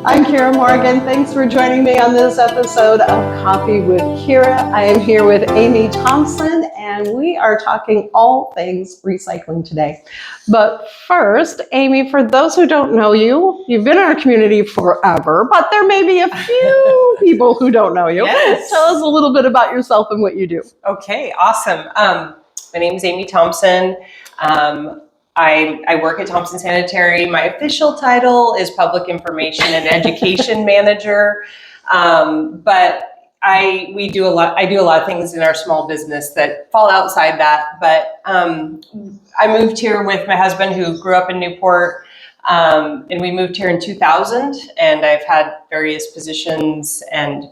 I'm Kiera Morgan. Thanks for joining me on this episode of Coffee with Kiera. I am here with Aimee Thompson, and we are talking all things recycling today. But first, Aimee, for those who don't know you, you've been in our community forever, but there may be a few people who don't know you. Yes. Tell us a little bit about yourself and what you do. Okay, awesome. My name is Aimee Thompson. I work at Thompson Sanitary. My official title is Public Information and Education Manager, but I do a lot of things in our small business that fall outside that. But I moved here with my husband, who grew up in Newport, and we moved here in 2000. And I've had various positions,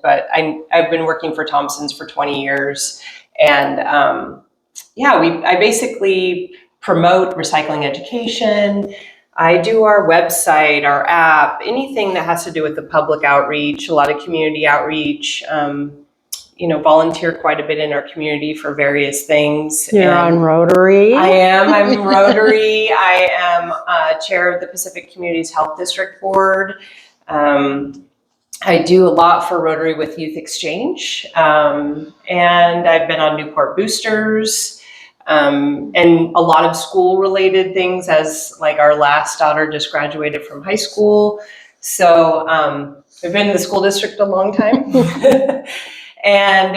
but I've been working for Thompson's for 20 years, and I basically promote recycling education. I do our website, our app, anything that has to do with the public outreach, a lot of community outreach, volunteer quite a bit in our community for various things. You're on Rotary. I am. I'm Rotary. I am chair of the Pacific Communities Health District Board. I do a lot for Rotary with Youth Exchange. And I've been on Newport Boosters. And a lot of school related things, as like our last daughter just graduated from high school. So I've been in the school district a long time. And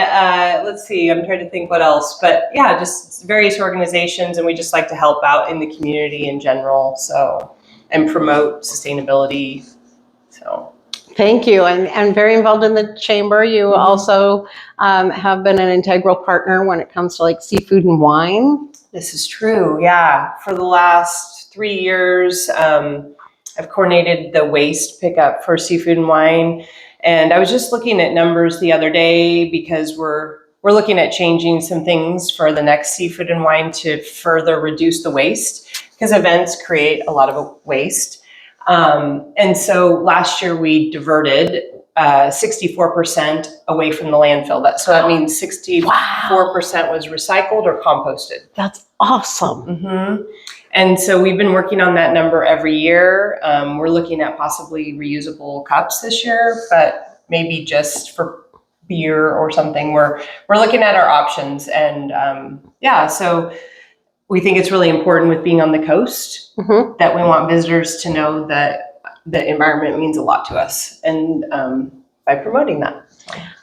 let's see, I'm trying to think what else. But yeah, just various organizations, and we just like to help out in the community in general, and promote sustainability. So thank you, and very involved in the chamber. You also have been an integral partner when it comes to like seafood and wine. This is true, yeah. For the last 3 years, I've coordinated the waste pickup for seafood and wine. And I was just looking at numbers the other day, because we're looking at changing some things for the next seafood and wine to further reduce the waste, because events create a lot of waste. And so last year we diverted 64% away from the landfill. So that means 64% was recycled or composted. That's awesome. Mm-hmm. And so we've been working on that number every year. We're looking at possibly reusable cups this year, but maybe just for beer or something. We're looking at our options, and so we think it's really important with being on the coast that we want visitors to know that the environment means a lot to us, and by promoting that.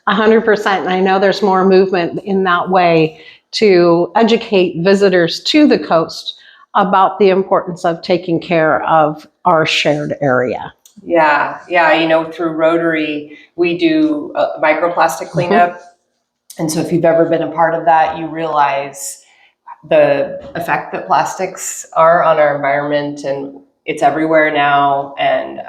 100%. And I know there's more movement in that way to educate visitors to the coast about the importance of taking care of our shared area. Yeah. Through Rotary, we do microplastic cleanup. And so if you've ever been a part of that, you realize the effect that plastics are on our environment, and it's everywhere now. And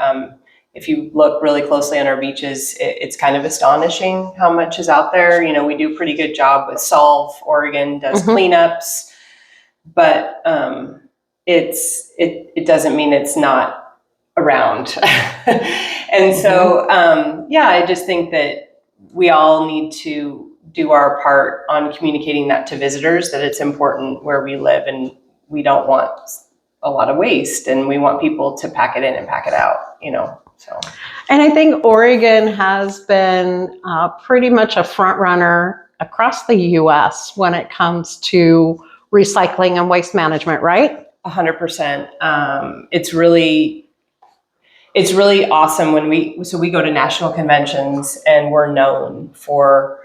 if you look really closely on our beaches, it's kind of astonishing how much is out there. We do a pretty good job with Solve. Oregon does cleanups, but it doesn't mean it's not around. And so, I just think that we all need to do our part on communicating that to visitors, that it's important where we live, and we don't want a lot of waste, and we want people to pack it in and pack it out, so. And I think Oregon has been pretty much a front runner across the U.S. when it comes to recycling and waste management, right? 100%. It's really awesome when we go to national conventions, and we're known for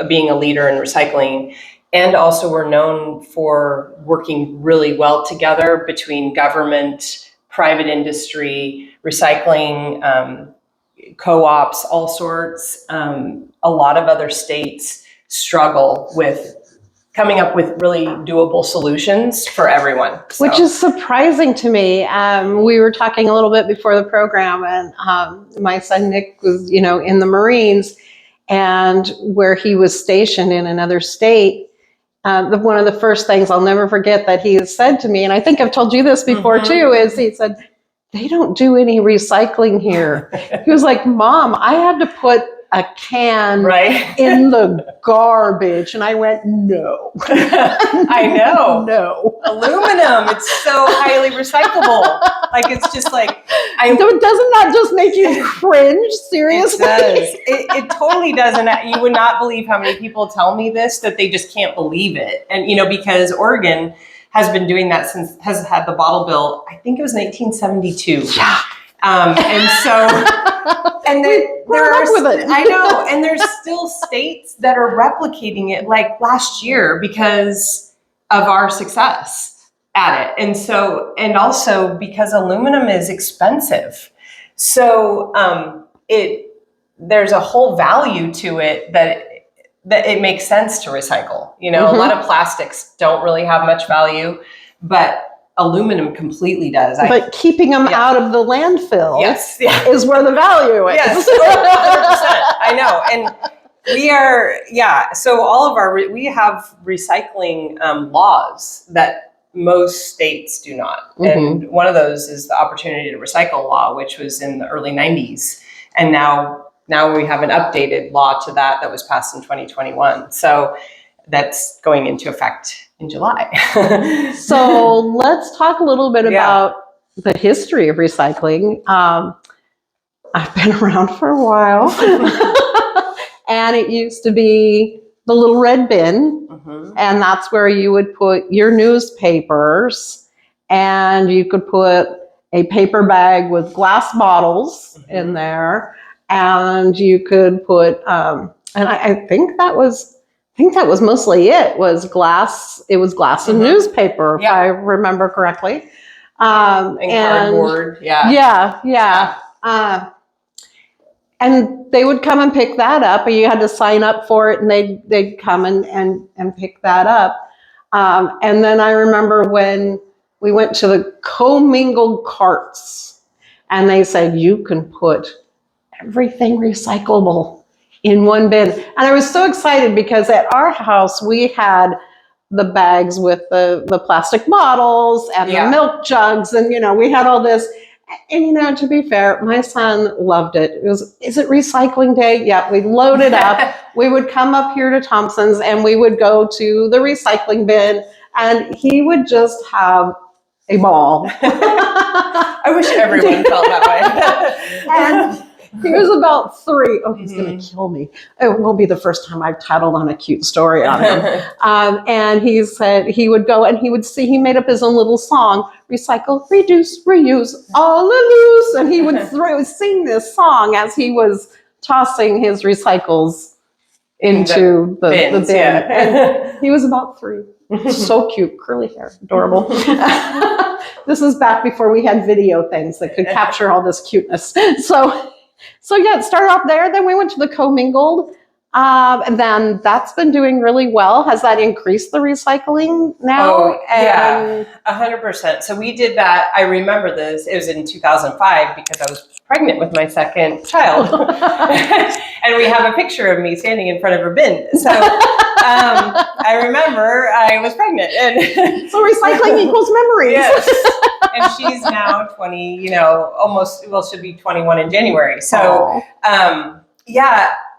being a leader in recycling. And also we're known for working really well together between government, private industry, recycling, co-ops, all sorts. A lot of other states struggle with coming up with really doable solutions for everyone. So. Which is surprising to me. We were talking a little bit before the program, and my son Nick was, in the Marines, and where he was stationed in another state. One of the first things I'll never forget that he has said to me, and I think I've told you this before too, is he said, "They don't do any recycling here." He was like, "Mom, I had to put a can Right. in the garbage. And I went, no. I know. No. Aluminum, it's so highly recyclable. Like, it's just like, Doesn't that just make you cringe? Seriously? It does. It totally does. And you would not believe how many people tell me this, that they just can't believe it. And, because Oregon has been doing that has had the bottle bill, I think it was 1972. Yeah. And so, and then I know, and there's still states that are replicating it like last year because of our success at it. And so, and also because aluminum is expensive. So, there's a whole value to it that it makes sense to recycle. A lot of plastics don't really have much value, but aluminum completely does. But keeping them out of the landfill is where the value is. Yes, 100%. I know. And we are, so all of we have recycling laws that most states do not. Mm-hmm. And one of those is the Opportunity to Recycle law, which was in the early 90s. And now we have an updated law to that was passed in 2021. So that's going into effect in July. So let's talk a little bit about the history of recycling. I've been around for a while. And it used to be the little red bin. Mm-hmm. And that's where you would put your newspapers, and you could put a paper bag with glass bottles mm-hmm. in there. And you could put, and I think that was mostly it, was glass. It was glass and mm-hmm. newspaper, if I remember correctly. And cardboard, and they would come and pick that up, and you had to sign up for it, and they'd come and pick that up. And then I remember when we went to the commingled carts, and they said, you can put everything recyclable in one bin. And I was so excited because at our house, we had the bags with the plastic bottles and the milk jugs, and we had all this. And to be fair, my son loved it. Is it recycling day? Yeah, we'd load it up. We would come up here to Thompson's, and we would go to the recycling bin, and he would just have a ball. I wish everyone felt that way. And he was about 3. Oh, he's going to kill me. It won't be the first time I've tattled on a cute story on him. And he said he would go and he would see, he made up his own little song, recycle, reduce, reuse, all loose. And he would sing this song as he was tossing his recycles into the bin. Yeah. And he was about 3. So cute, curly hair, adorable. This is back before we had video things that could capture all this cuteness. So it started off there. Then we went to the commingled. And then that's been doing really well. Has that increased the recycling now? Oh, yeah, 100%. So we did that. I remember this. It was in 2005 because I was pregnant with my second child. And we have a picture of me standing in front of a bin. So I remember I was pregnant. And so recycling equals memories. Yes. And she's now 20, almost, she'll be 21 in January. So,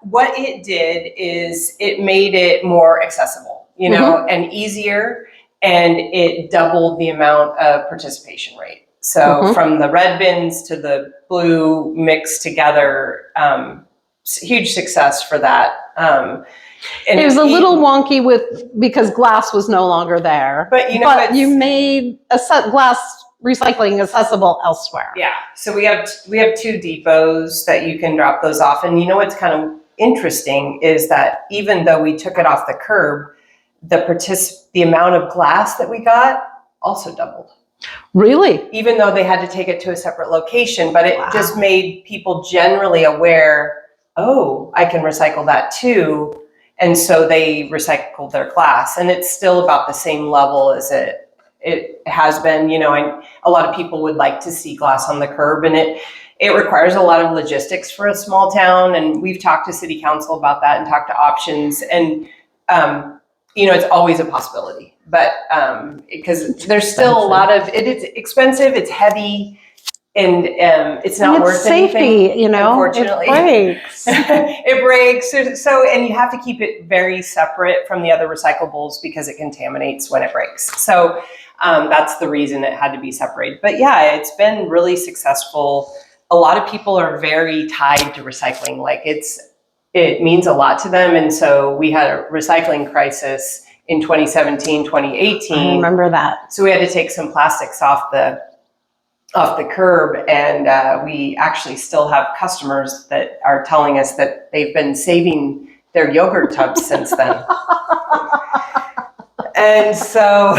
what it did is it made it more accessible, mm-hmm. and easier, and it doubled the amount of participation rate. So mm-hmm. from the red bins to the blue mixed together, huge success for that. And it was a little wonky because glass was no longer there, but you made glass recycling accessible elsewhere. Yeah. So we have 2 depots that you can drop those off. And what's kind of interesting is that even though we took it off the curb, the amount of glass that we got also doubled. Really? Even though they had to take it to a separate location, but it just made people generally aware, oh, I can recycle that too. And so they recycled their glass, and it's still about the same level as it has been. A lot of people would like to see glass on the curb, and it requires a lot of logistics for a small town. And we've talked to city council about that and talked to options, and it's always a possibility, but because there's still a lot of it's expensive, it's heavy, it's not And worth it's safety, anything, you know, unfortunately. it breaks. It breaks. So, and you have to keep it very separate from the other recyclables because it contaminates when it breaks. So that's the reason it had to be separated. But yeah, it's been really successful. A lot of people are very tied to recycling. Like it means a lot to them. And so we had a recycling crisis in 2017, 2018. I remember that. So we had to take some plastics off the curb, and we actually still have customers that are telling us that they've been saving their yogurt tubs since then. And so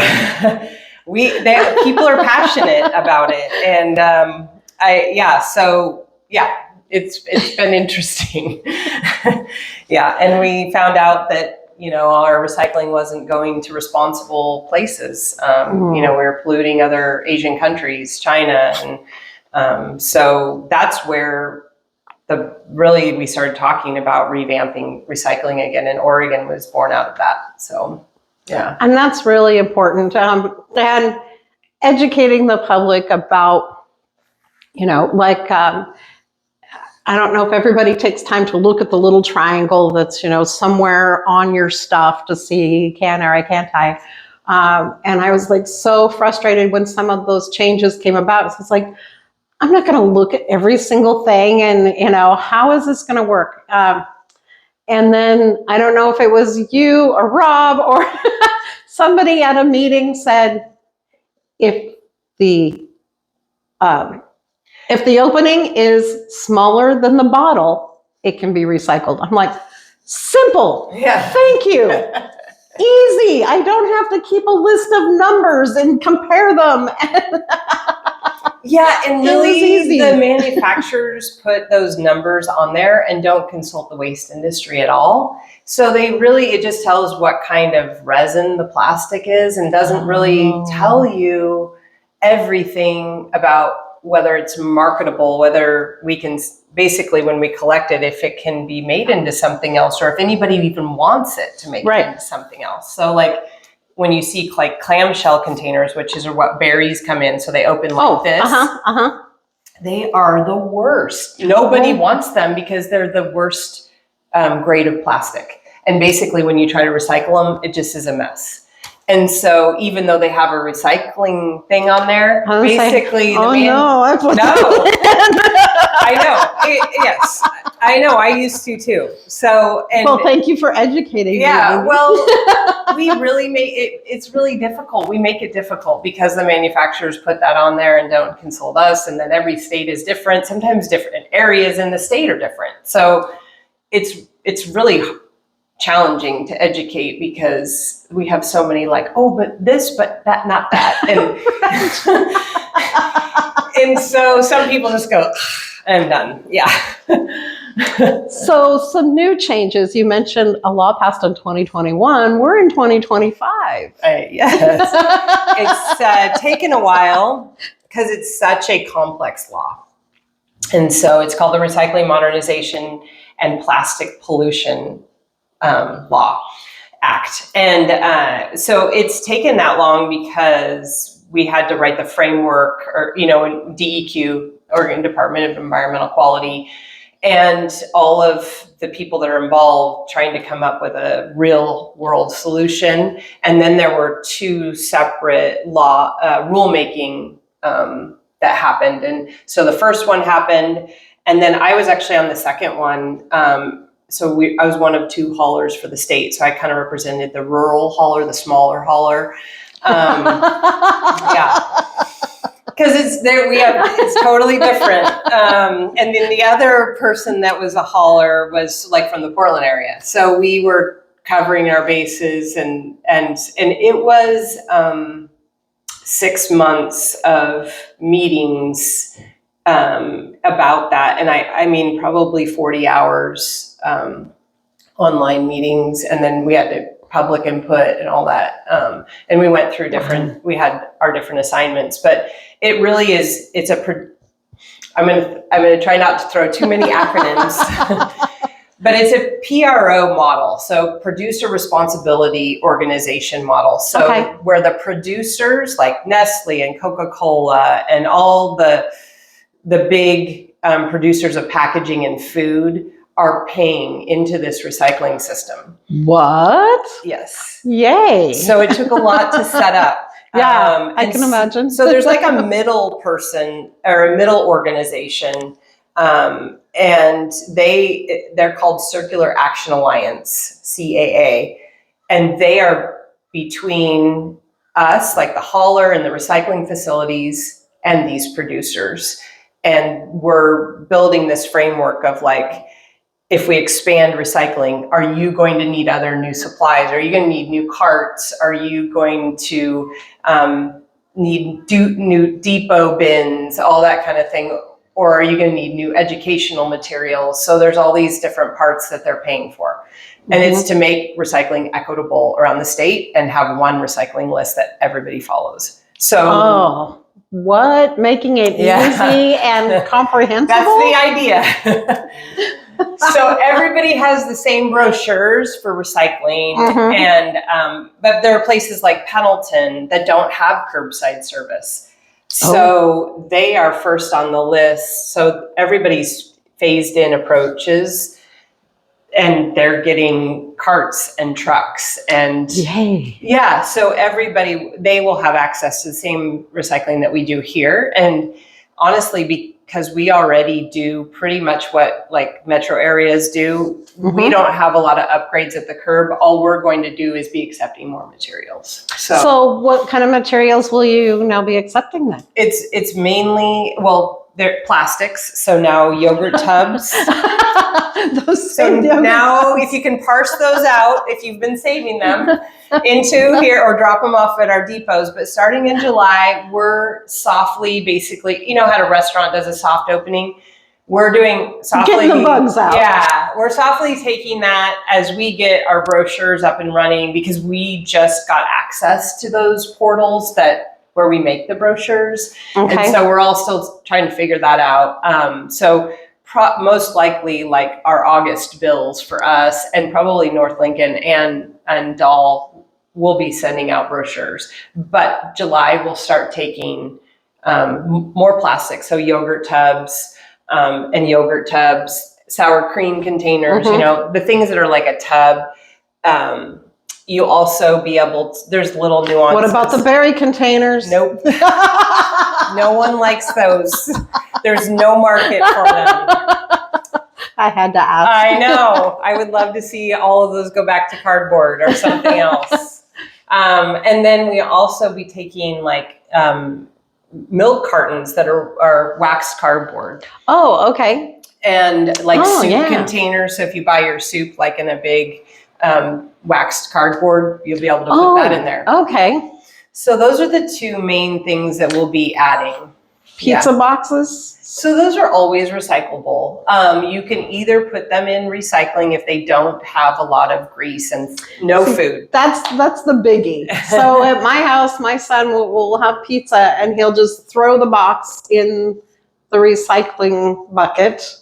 people are passionate about it, and it's been interesting. Yeah, and we found out that our recycling wasn't going to responsible places. We were polluting other Asian countries, China, and so that's where we started talking about revamping recycling again. And Oregon was born out of that. So yeah, and that's really important. And educating the public about, I don't know if everybody takes time to look at the little triangle that's, somewhere on your stuff to see can or I can't I. And I was like so frustrated when some of those changes came about. So it's like, I'm not going to look at every single thing and, how is this going to work? And then I don't know if it was you or Rob or somebody at a meeting said, if the opening is smaller than the bottle, it can be recycled. I'm like, simple. Yeah. Thank you. Easy. I don't have to keep a list of numbers and compare them. Yeah, and really the manufacturers put those numbers on there and don't consult the waste industry at all. So it just tells what kind of resin the plastic is and doesn't really tell you everything about whether it's marketable, whether we can, basically when we collect it, if it can be made into something else, or if anybody even wants it to make it into something else. So like when you see like clamshell containers, which is what berries come in, so they open like this, they are the worst. Nobody wants them because they're the worst grade of plastic. And basically when you try to recycle them, it just is a mess. And so even though they have a recycling thing on there, basically, I know. Yes, I know. I used to too. So, well, thank you for educating me. Yeah, well, we really make it. It's really difficult. We make it difficult because the manufacturers put that on there and don't consult us. And then every state is different. Sometimes different areas in the state are different. So it's really challenging to educate because we have so many like, oh, but this, but that, not that. And so some people just go, I'm done. Yeah. So some new changes. You mentioned a law passed in 2021. We're in 2025. Yes. It's taken a while because it's such a complex law. And so it's called the Recycling Modernization and Plastic Pollution Law Act. And so it's taken that long because we had to write the framework, or, in DEQ, Oregon Department of Environmental Quality, and all of the people that are involved trying to come up with a real world solution. And then there were two separate rulemaking that happened. And so the first one happened, and then I was actually on the second one. So I was one of two haulers for the state. So I kind of represented the rural hauler, the smaller hauler. Yeah, because it's totally different. And then the other person that was a hauler was like from the Portland area. So we were covering our bases, and it was 6 months of meetings about that. And I mean, probably 40 hours online meetings. And then we had to public input and all that. And we went through we had our different assignments, but it really is, I'm going to try not to throw too many acronyms, but it's a PRO model. So producer responsibility organization model. So where the producers like Nestle and Coca-Cola and all the the big producers of packaging and food are paying into this recycling system. What? Yes. Yay. So it took a lot to set up. Yeah, I can imagine. So there's like a middle person or a middle organization, and they're called Circular Action Alliance, CAA, and they are between us, like the hauler and the recycling facilities, and these producers. And we're building this framework of like, if we expand recycling, are you going to need other new supplies? Are you going to need new carts? Are you going to need new depot bins, all that kind of thing? Or are you going to need new educational materials? So there's all these different parts that they're paying for. And it's to make recycling equitable around the state and have one recycling list that everybody follows. So what? Making it easy and comprehensible? That's the idea. So everybody has the same brochures for recycling, and but there are places like Pendleton that don't have curbside service. So they are first on the list. So everybody's phased in approaches, and they're getting carts and trucks and yeah. So they will have access to the same recycling that we do here. And honestly, because we already do pretty much what like metro areas do, we don't have a lot of upgrades at the curb. All we're going to do is be accepting more materials. So what kind of materials will you now be accepting then? It's mainly, they're plastics. So now yogurt tubs. Now if you can parse those out, if you've been saving them into here or drop them off at our depots. But starting in July, we're softly, basically, you know how a restaurant does a soft opening? We're doing softly. Getting the bugs out. Yeah, we're softly taking that as we get our brochures up and running, because we just got access to those portals where we make the brochures. And so we're all still trying to figure that out. So most likely like our August bills for us, and probably North Lincoln and Dahl will be sending out brochures. But July we'll start taking more plastic. So yogurt tubs, sour cream containers, you know, the things that are like a tub. You'll also be able to, there's little nuances. What about the berry containers? Nope. No one likes those. There's no market for them. I had to ask. I know. I would love to see all of those go back to cardboard or something else. And then we also be taking like milk cartons that are waxed cardboard. Oh, okay. And like soup containers. So if you buy your soup like in a big waxed cardboard, you'll be able to put that in there. Okay. So those are the two main things that we'll be adding. Pizza boxes? So those are always recyclable. You can either put them in recycling if they don't have a lot of grease and no food. That's the biggie. So at my house, my son will have pizza and he'll just throw the box in the recycling bucket.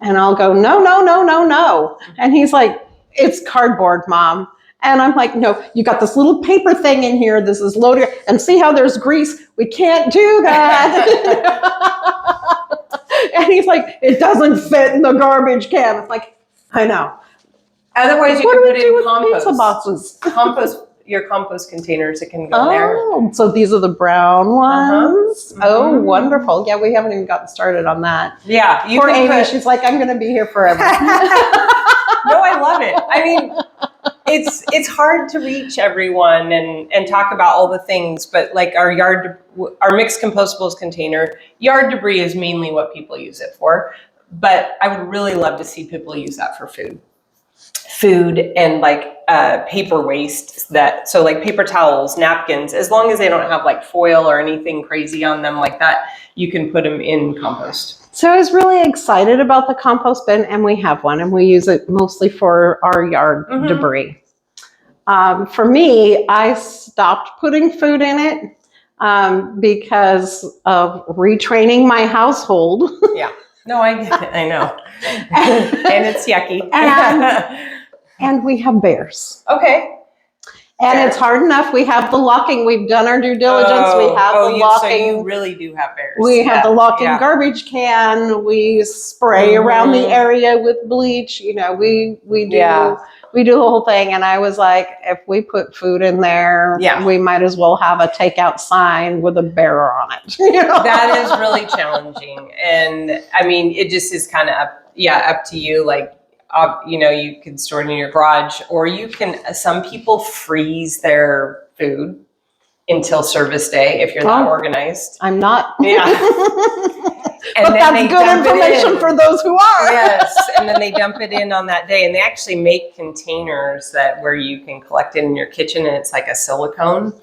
And I'll go, no. And he's like, it's cardboard, Mom. And I'm like, no, you got this little paper thing in here. This is loaded. And see how there's grease? We can't do that. And he's like, it doesn't fit in the garbage can. It's like, I know. Otherwise, you can put it in compost. Pizza boxes? Your compost containers, it can go there. Oh, so these are the brown ones? Oh, wonderful. Yeah, we haven't even gotten started on that. Yeah. Poor Aimee, she's like, I'm going to be here forever. No, I love it. I mean, it's hard to reach everyone and talk about all the things, but like our mixed compostables container, yard debris is mainly what people use it for. But I would really love to see people use that for food and like paper waste, so like paper towels, napkins, as long as they don't have like foil or anything crazy on them like that, you can put them in compost. So I was really excited about the compost bin, and we have one, and we use it mostly for our yard debris. For me, I stopped putting food in it because of retraining my household. Yeah. No, I get it. I know. And it's yucky. And we have bears. Okay. And it's hard enough. We have the locking. We've done our due diligence. We have the locking. So you really do have bears. We have the locking garbage can. We spray around the area with bleach. You know, we do we do the whole thing. And I was like, if we put food in there, we might as well have a takeout sign with a bear on it. You know? That is really challenging. And I mean, it just is kind of up to you. Like, you know, you can store it in your garage, or you can, some people freeze their food until service day if you're not organized. I'm not. Yeah. But that's good information for those who are. Yes. And then they dump it in on that day. And they actually make containers where you can collect it in your kitchen, and it's like a silicone.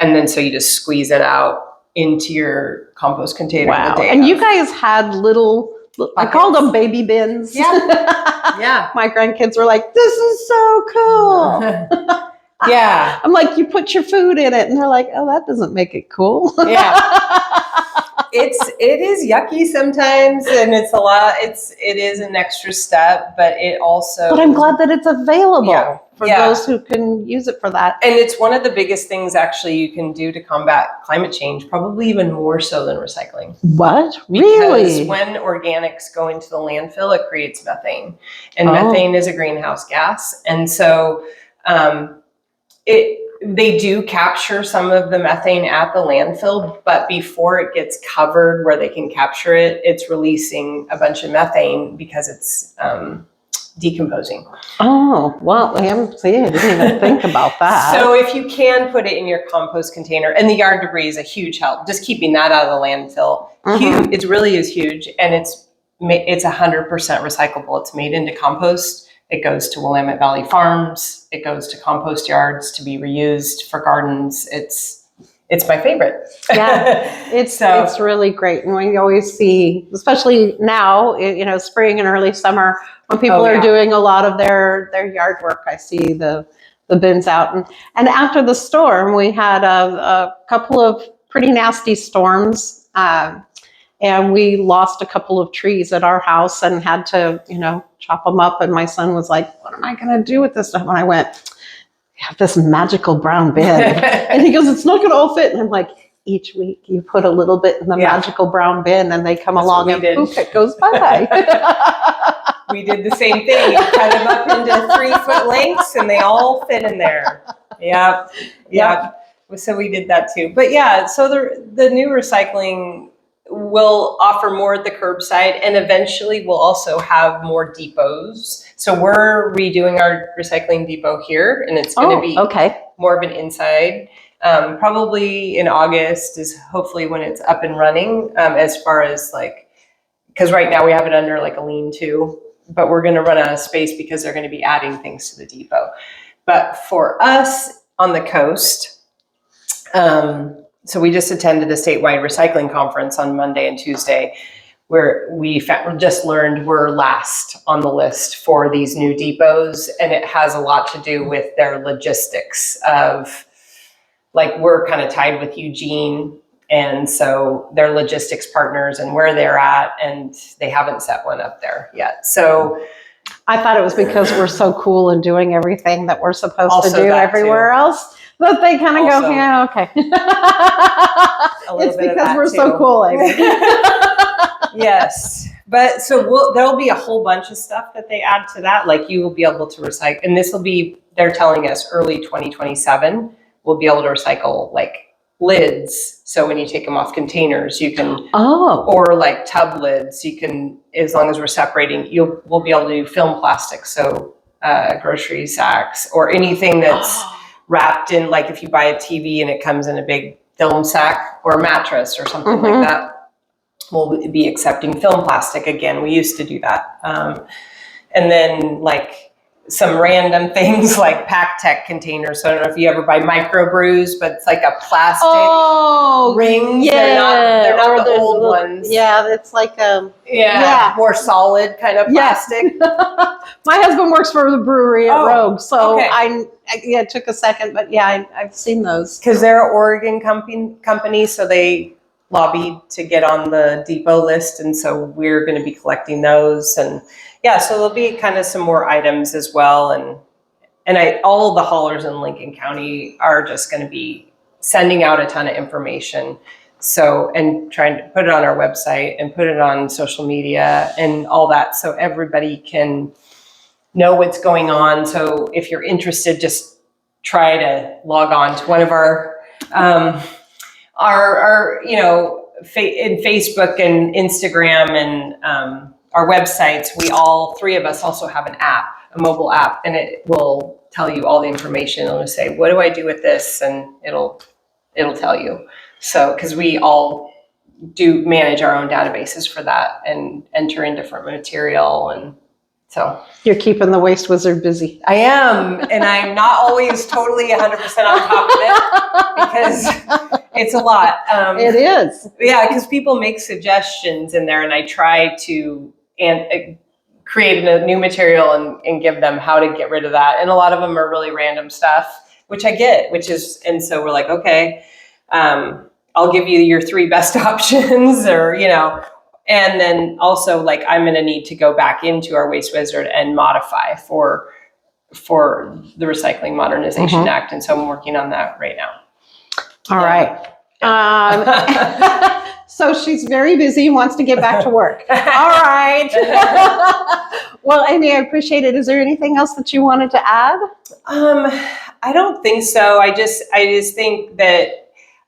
And then so you just squeeze it out into your compost container. Wow. And you guys had little, I called them baby bins. Yeah. Yeah. My grandkids were like, this is so cool. Yeah. I'm like, you put your food in it. And they're like, oh, that doesn't make it cool. Yeah. It is yucky sometimes, and it's a lot. It is an extra step, but it also. But I'm glad that it's available for those who can use it for that. And it's one of the biggest things actually you can do to combat climate change, probably even more so than recycling. What? Really? Because when organics go into the landfill, it creates methane, and methane is a greenhouse gas, and so they do capture some of the methane at the landfill, but before it gets covered where they can capture it, it's releasing a bunch of methane because it's decomposing. Oh, well, I didn't even think about that. So if you can put it in your compost container, and the yard debris is a huge help, just keeping that out of the landfill, huge, it really is huge, and it's 100% recyclable. It's made into compost. It goes to Willamette Valley Farms. It goes to compost yards to be reused for gardens. It's my favorite. Yeah, it's really great. And we always see, especially now, you know, spring and early summer, when people are doing a lot of their yard work, I see the bins out. And after the storm, we had a couple of pretty nasty storms. And we lost a couple of trees at our house and had to, you know, chop them up. And my son was like, what am I going to do with this stuff? And I went, you have this magical brown bin. And he goes, it's not going to all fit. And I'm like, each week you put a little bit in the magical brown bin, and they come along and poof, it goes by. We did the same thing. You cut them up into 3-foot lengths, and they all fit in there. Yep. So we did that too. But yeah, so the new recycling will offer more at the curbside, and eventually we'll also have more depots. So we're redoing our recycling depot here, and it's going to be more of an inside. Probably in August is hopefully when it's up and running, as far as like, because right now we have it under like a lean-to, but we're going to run out of space because they're going to be adding things to the depot. But for us on the coast, so we just attended a statewide recycling conference on Monday and Tuesday, where we just learned we're last on the list for these new depots. And it has a lot to do with their logistics of, like, we're kind of tied with Eugene. And so their logistics partners and where they're at, and they haven't set one up there yet. So I thought it was because we're so cool and doing everything that we're supposed to do everywhere else. But they kind of go, yeah, okay. It's because we're so cool, Amy. Yes. But so there'll be a whole bunch of stuff that they add to that. Like, you will be able to recycle, and this will be, they're telling us early 2027, we'll be able to recycle like lids. So when you take them off containers, you can, or like tub lids, you can, as long as we're separating, we'll be able to do film plastic. So grocery sacks or anything that's wrapped in, like if you buy a TV and it comes in a big film sack, or a mattress or something like that, we'll be accepting film plastic again. We used to do that. And then like some random things like PacTech containers. So I don't know if you ever buy microbrews, but it's like a plastic ring. Yeah. They're not the old ones. Yeah, it's like more solid kind of plastic. My husband works for the brewery at Rogue, so it took a second, but I've seen those. Because they're an Oregon company, so they lobbied to get on the depot list, and so we're going to be collecting those. And so there'll be kind of some more items as well, and all the haulers in Lincoln County are just going to be sending out a ton of information. So, and trying to put it on our website and put it on social media and all that, so everybody can know what's going on. So if you're interested, just try to log on to one of our you know, in Facebook and Instagram and our websites. We all three of us also have an app, a mobile app, and it will tell you all the information. It'll just say, what do I do with this? And it'll tell you. So, because we all do manage our own databases for that and enter in different material. And so You're keeping the waste wizard busy. I am, and I'm not always totally 100% on top of it because it's a lot. It is. Yeah, because people make suggestions in there, and I try to create a new material and give them how to get rid of that. And a lot of them are really random stuff, which I get, and so we're like, okay, I'll give you your 3 best options, or, you know. And then also, like, I'm going to need to go back into our Waste Wizard and modify for the Recycling Modernization Act. And so I'm working on that right now. All right. So she's very busy, wants to get back to work. All right. Well, Aimee, I appreciate it. Is there anything else that you wanted to add? I don't think so. I just think that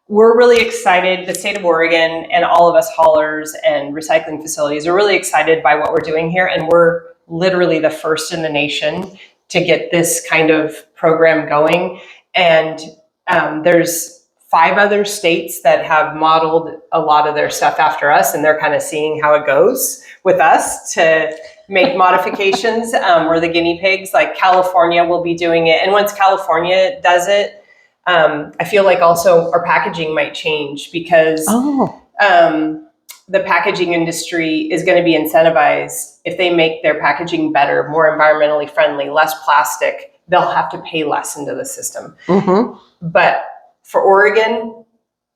we're really excited. The state of Oregon and all of us haulers and recycling facilities are really excited by what we're doing here. And we're literally the first in the nation to get this kind of program going. And there's 5 other states that have modeled a lot of their stuff after us. And they're kind of seeing how it goes with us to make modifications. We're the guinea pigs. Like California will be doing it. And once California does it, I feel like also our packaging might change because the packaging industry is going to be incentivized. If they make their packaging better, more environmentally friendly, less plastic, they'll have to pay less into the system. But for Oregon,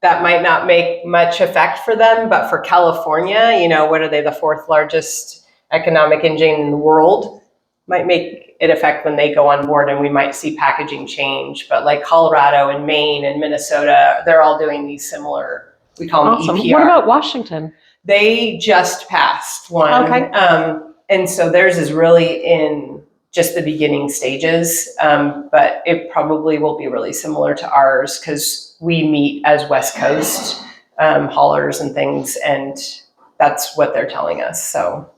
that might not make much effect for them. But for California, you know, what are they, the 4th largest economic engine in the world? Might make it affect when they go on board, and we might see packaging change. But like Colorado and Maine and Minnesota, they're all doing these similar, we call them EPR. What about Washington? They just passed one. Okay. And so theirs is really in just the beginning stages, but it probably will be really similar to ours because we meet as West Coast haulers and things, and that's what they're telling us. So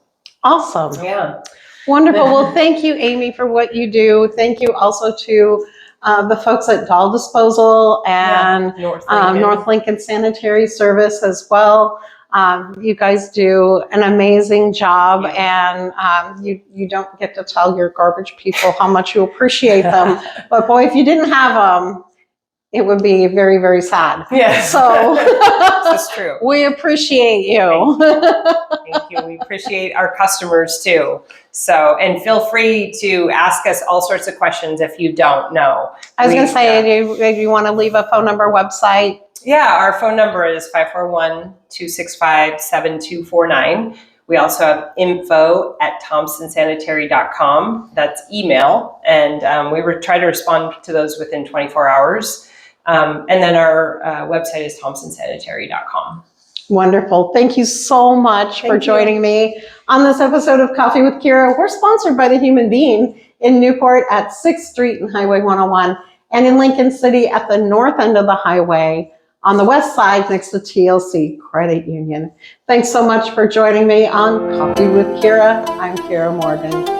awesome. Yeah. Wonderful. Well, thank you, Aimee, for what you do. Thank you also to the folks at Doll Disposal and North Lincoln Sanitary Service as well. You guys do an amazing job, and you don't get to tell your garbage people how much you appreciate them. But boy, if you didn't have them, it would be very, very sad. Yeah. So that's true. We appreciate you. Thank you. We appreciate our customers too. So, and feel free to ask us all sorts of questions if you don't know. I was going to say, do you want to leave a phone number, website? Yeah, our phone number is 541-265-7249. We also have info@thompsonsanitary.com. That's email. And we try to respond to those within 24 hours. And then our website is thompsonsanitary.com. Wonderful. Thank you so much for joining me on this episode of Coffee with Kiera. We're sponsored by The Human Being in Newport at 6th Street and Highway 101, and in Lincoln City at the north end of the highway on the west side next to TLC Credit Union. Thanks so much for joining me on Coffee with Kiera. I'm Kiera Morgan.